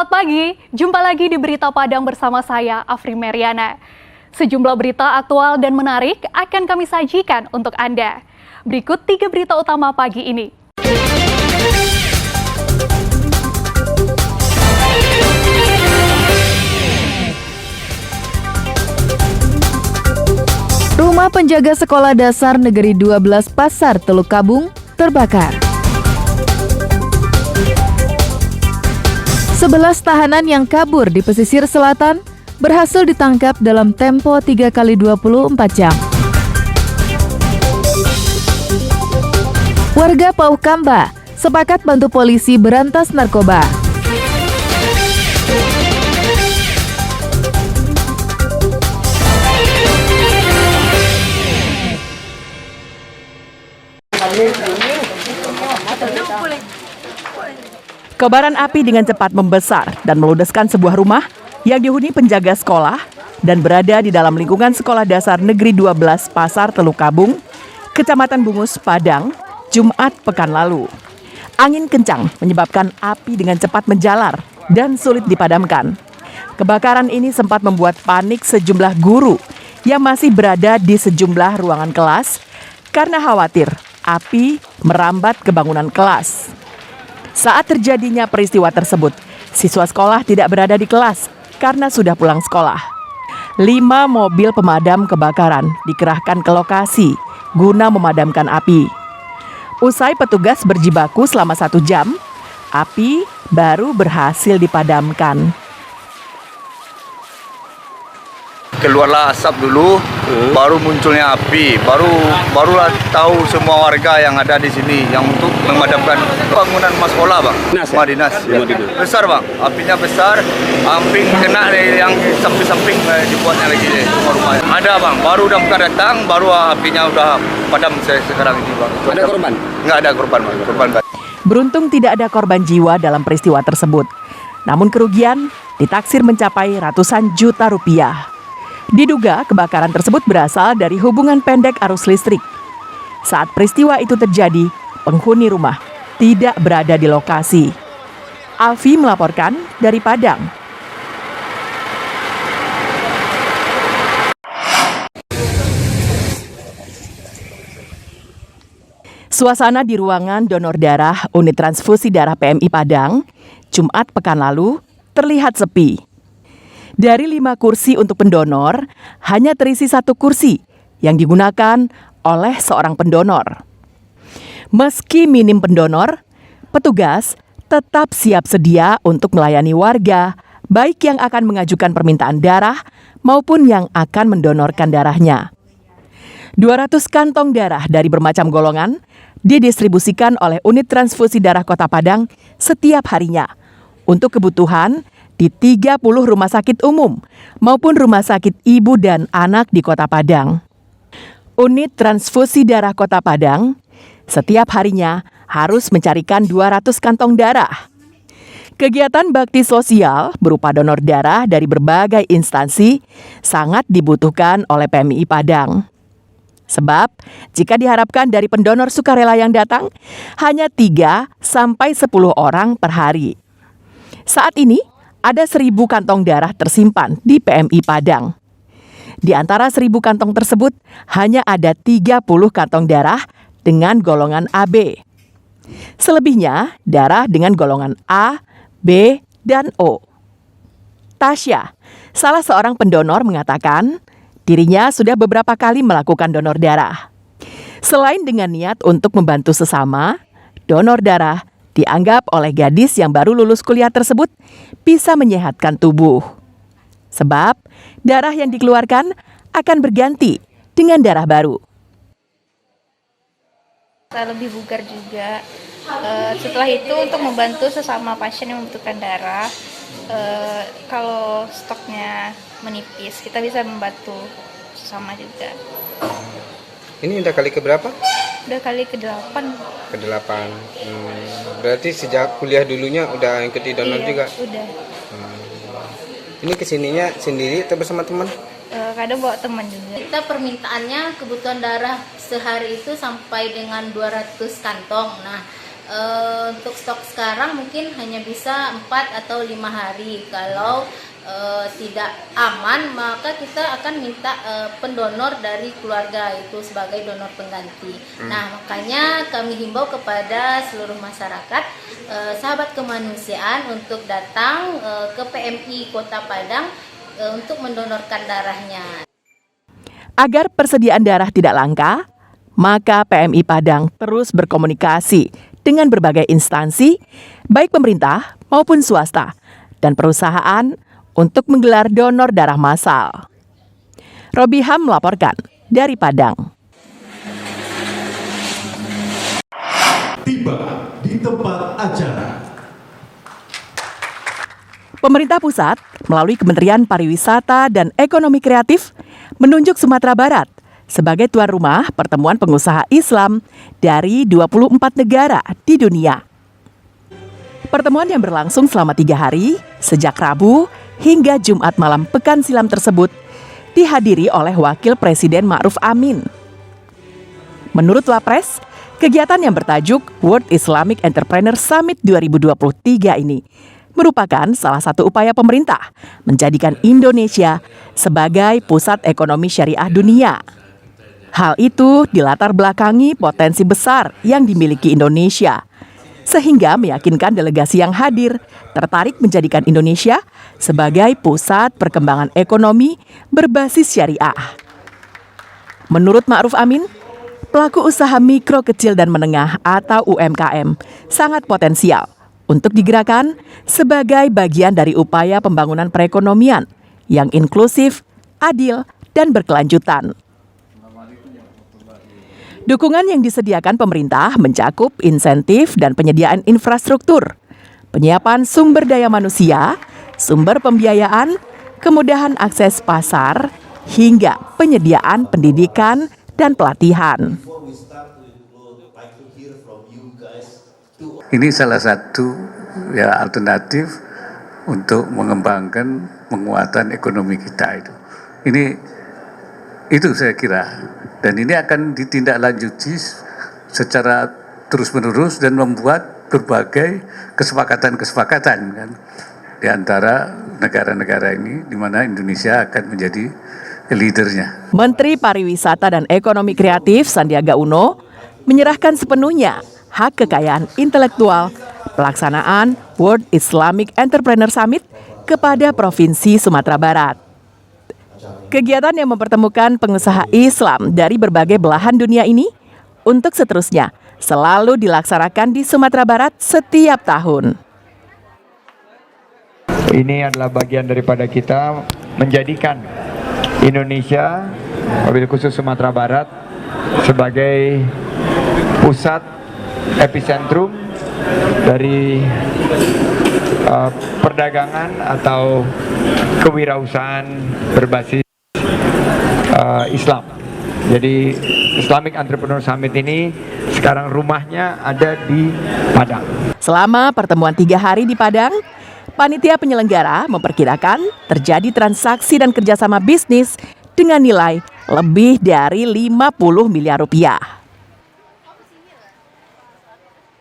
Selamat pagi, jumpa lagi di Berita Padang bersama saya, Afri Meriana. Sejumlah berita aktual dan menarik akan kami sajikan untuk Anda. Berikut 3 berita utama pagi ini. Rumah penjaga sekolah dasar Negeri 12 Pasar Teluk Kabung terbakar. 11 tahanan yang kabur di pesisir selatan berhasil ditangkap dalam tempo 3 kali 24 jam. Warga Paukamba sepakat bantu polisi berantas narkoba. Kobaran api dengan cepat membesar dan meludeskan sebuah rumah yang dihuni penjaga sekolah dan berada di dalam lingkungan Sekolah Dasar Negeri 12 Pasar Teluk Kabung, Kecamatan Bungus, Padang, Jumat pekan lalu. Angin kencang menyebabkan api dengan cepat menjalar dan sulit dipadamkan. Kebakaran ini sempat membuat panik sejumlah guru yang masih berada di sejumlah ruangan kelas karena khawatir api merambat ke bangunan kelas. Saat terjadinya peristiwa tersebut, siswa sekolah tidak berada di kelas karena sudah pulang sekolah. 5 mobil pemadam kebakaran dikerahkan ke lokasi guna memadamkan api. Usai petugas berjibaku selama 1 jam, api baru berhasil dipadamkan. Keluarlah asap dulu, baru munculnya api, barulah tahu semua warga yang ada di sini yang untuk memadamkan bangunan sekolah, bang. Rumah dinas. Besar, bang, apinya besar, samping kena yang samping-samping dibuatnya lagi rumah-rumahnya. Ada, bang, baru damkar datang, baru apinya udah padam sekarang ini, bang. Ada korban? Nggak ada korban, bang. Beruntung tidak ada korban jiwa dalam peristiwa tersebut. Namun kerugian ditaksir mencapai ratusan juta rupiah. Diduga kebakaran tersebut berasal dari hubungan pendek arus listrik. Saat peristiwa itu terjadi, penghuni rumah tidak berada di lokasi. Alfi melaporkan dari Padang. Suasana di ruangan donor darah unit transfusi darah PMI Padang, Jumat pekan lalu, terlihat sepi. Dari 5 kursi untuk pendonor, hanya terisi 1 kursi yang digunakan oleh seorang pendonor. Meski minim pendonor, petugas tetap siap sedia untuk melayani warga, baik yang akan mengajukan permintaan darah maupun yang akan mendonorkan darahnya. 200 kantong darah dari bermacam golongan didistribusikan oleh unit transfusi darah Kota Padang setiap harinya untuk kebutuhan di 30 rumah sakit umum maupun rumah sakit ibu dan anak di Kota Padang. Unit transfusi darah Kota Padang setiap harinya harus mencarikan 200 kantong darah. Kegiatan bakti sosial berupa donor darah dari berbagai instansi sangat dibutuhkan oleh PMI Padang. Sebab, jika diharapkan dari pendonor sukarela yang datang, hanya 3 sampai 10 orang per hari. Saat ini, ada 1.000 kantong darah tersimpan di PMI Padang. Di antara 1.000 kantong tersebut, hanya ada 30 kantong darah dengan golongan AB. Selebihnya, darah dengan golongan A, B, dan O. Tasya, salah seorang pendonor mengatakan, dirinya sudah beberapa kali melakukan donor darah. Selain dengan niat untuk membantu sesama, donor darah dianggap oleh gadis yang baru lulus kuliah tersebut bisa menyehatkan tubuh. Sebab darah yang dikeluarkan akan berganti dengan darah baru. Saya lebih bugar juga. Setelah itu untuk membantu sesama pasien yang membutuhkan darah, kalau stoknya menipis, kita bisa membantu sesama juga. Ini udah kali keberapa? Udah kali ke-8. Ke-8. Berarti sejak kuliah dulunya udah ikuti donor juga? Udah. Ini kesininya sendiri atau bersama teman? Kadang bawa teman juga. Kita permintaannya kebutuhan darah sehari itu sampai dengan 200 kantong. Nah, Untuk stok sekarang mungkin hanya bisa 4 atau 5 hari. Kalau tidak aman, maka kita akan minta pendonor dari keluarga itu sebagai donor pengganti. Nah, makanya kami himbau kepada seluruh masyarakat, sahabat kemanusiaan untuk datang ke PMI Kota Padang untuk mendonorkan darahnya. Agar persediaan darah tidak langka, maka PMI Padang terus berkomunikasi dengan berbagai instansi, baik pemerintah maupun swasta, dan perusahaan untuk menggelar donor darah massal. Robi Ham melaporkan dari Padang. Tiba di tempat acara. Pemerintah pusat melalui Kementerian Pariwisata dan Ekonomi Kreatif menunjuk Sumatera Barat sebagai tuan rumah pertemuan pengusaha Islam dari 24 negara di dunia. Pertemuan yang berlangsung selama 3 hari, sejak Rabu hingga Jumat malam pekan silam tersebut, dihadiri oleh Wakil Presiden Ma'ruf Amin. Menurut Wapres, kegiatan yang bertajuk World Islamic Entrepreneur Summit 2023 ini merupakan salah satu upaya pemerintah menjadikan Indonesia sebagai pusat ekonomi syariah dunia. Hal itu dilatar belakangi potensi besar yang dimiliki Indonesia, sehingga meyakinkan delegasi yang hadir tertarik menjadikan Indonesia sebagai pusat perkembangan ekonomi berbasis syariah. Menurut Ma'ruf Amin, pelaku usaha mikro, kecil, dan menengah atau UMKM sangat potensial untuk digerakkan sebagai bagian dari upaya pembangunan perekonomian yang inklusif, adil, dan berkelanjutan. Dukungan yang disediakan pemerintah mencakup insentif dan penyediaan infrastruktur, penyiapan sumber daya manusia, sumber pembiayaan, kemudahan akses pasar, hingga penyediaan pendidikan dan pelatihan. Ini salah satu alternatif untuk mengembangkan penguatan ekonomi kita itu. Itu saya kira. Dan ini akan ditindaklanjuti secara terus-menerus dan membuat berbagai kesepakatan-kesepakatan kan di antara negara-negara ini, di mana Indonesia akan menjadi leadernya. Menteri Pariwisata dan Ekonomi Kreatif Sandiaga Uno menyerahkan sepenuhnya hak kekayaan intelektual pelaksanaan World Islamic Entrepreneur Summit kepada Provinsi Sumatera Barat. Kegiatan yang mempertemukan pengusaha Islam dari berbagai belahan dunia ini untuk seterusnya selalu dilaksanakan di Sumatera Barat setiap tahun. Ini adalah bagian daripada kita menjadikan Indonesia, wabil khusus Sumatera Barat, sebagai pusat epicentrum dari perdagangan atau kewirausahaan berbasis Islam. Jadi Islamic Entrepreneur Summit ini sekarang rumahnya ada di Padang. Selama pertemuan 3 hari di Padang, panitia penyelenggara memperkirakan terjadi transaksi dan kerjasama bisnis dengan nilai lebih dari 50 miliar rupiah.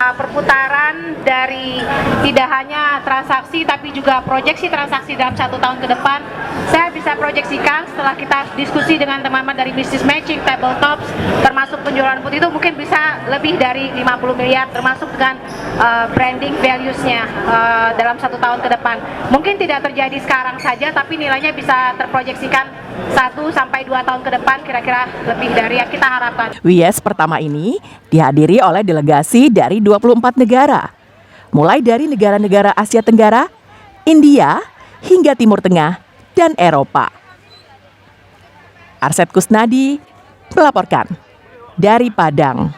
Perputaran dari tidak hanya transaksi tapi juga proyeksi transaksi dalam 1 tahun ke depan, saya bisa proyeksikan setelah kita diskusi dengan teman-teman dari business matching, tabletops, termasuk penjualan putih itu mungkin bisa lebih dari 50 miliar termasuk dengan branding values-nya dalam 1 tahun ke depan. Mungkin tidak terjadi sekarang saja tapi nilainya bisa terproyeksikan 1-2 tahun ke depan, kira-kira lebih dari yang kita harapkan. WIES pertama ini dihadiri oleh delegasi dari 24 negara, mulai dari negara-negara Asia Tenggara, India, hingga Timur Tengah, dan Eropa. Arset Kusnadi melaporkan dari Padang.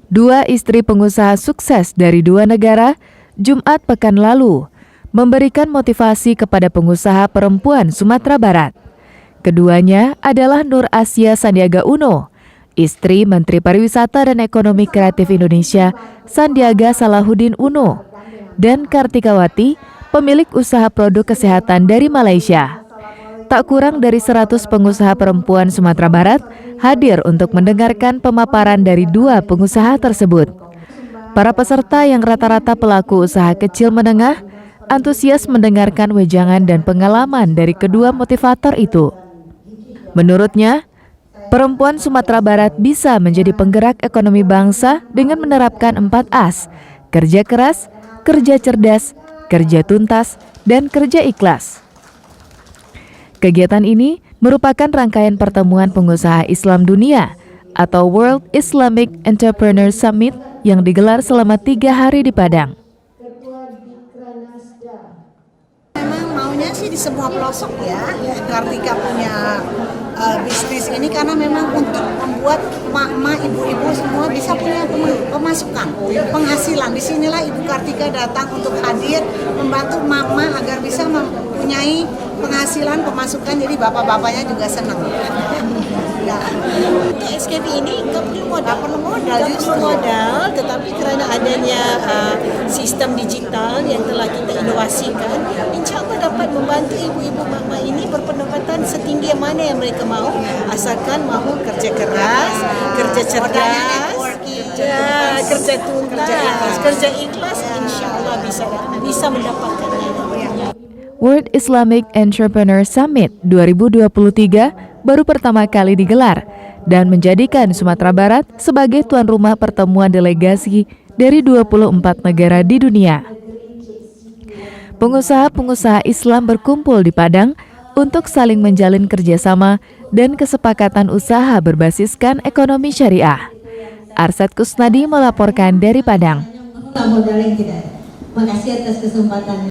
Dua istri pengusaha sukses dari 2 negara Jumat pekan lalu memberikan motivasi kepada pengusaha perempuan Sumatera Barat. Keduanya adalah Nur Asia Sandiaga Uno, istri Menteri Pariwisata dan Ekonomi Kreatif Indonesia Sandiaga Salahuddin Uno, dan Kartikawati, pemilik usaha produk kesehatan dari Malaysia. Tak kurang dari 100 pengusaha perempuan Sumatera Barat hadir untuk mendengarkan pemaparan dari 2 pengusaha tersebut. Para peserta yang rata-rata pelaku usaha kecil menengah antusias mendengarkan wejangan dan pengalaman dari kedua motivator itu. Menurutnya, perempuan Sumatera Barat bisa menjadi penggerak ekonomi bangsa dengan menerapkan 4 As, kerja keras, kerja cerdas, kerja tuntas, dan kerja ikhlas. Kegiatan ini merupakan rangkaian pertemuan pengusaha Islam dunia atau World Islamic Entrepreneur Summit yang digelar selama 3 hari di Padang. Memang maunya sih di semua pelosok ya, Kartika punya bisnis ini karena memang untuk membuat emak-emak, ibu-ibu semua bisa punya pemasukan, penghasilan. Disinilah Ibu Kartika datang untuk hadir membantu emak-emak agar bisa mempunyai penghasilan, pemasukan, jadi bapak-bapaknya juga senang. Ya. Untuk SKP ini nggak perlu modal, tetapi karena adanya sistem digital yang telah kita inovasikan, insya Allah dapat membantu ibu-ibu mama ini berpendapatan setinggi yang mana yang mereka mau, asalkan mahu kerja keras, kerja cerdas, kerja tuntas, kerja ikhlas, insya Allah bisa mendapatkannya. World Islamic Entrepreneur Summit 2023 baru pertama kali digelar dan menjadikan Sumatera Barat sebagai tuan rumah pertemuan delegasi dari 24 negara di dunia. Pengusaha-pengusaha Islam berkumpul di Padang untuk saling menjalin kerjasama dan kesepakatan usaha berbasiskan ekonomi syariah. Arsad Kusnadi melaporkan dari Padang. Terima kasih atas kesempatan.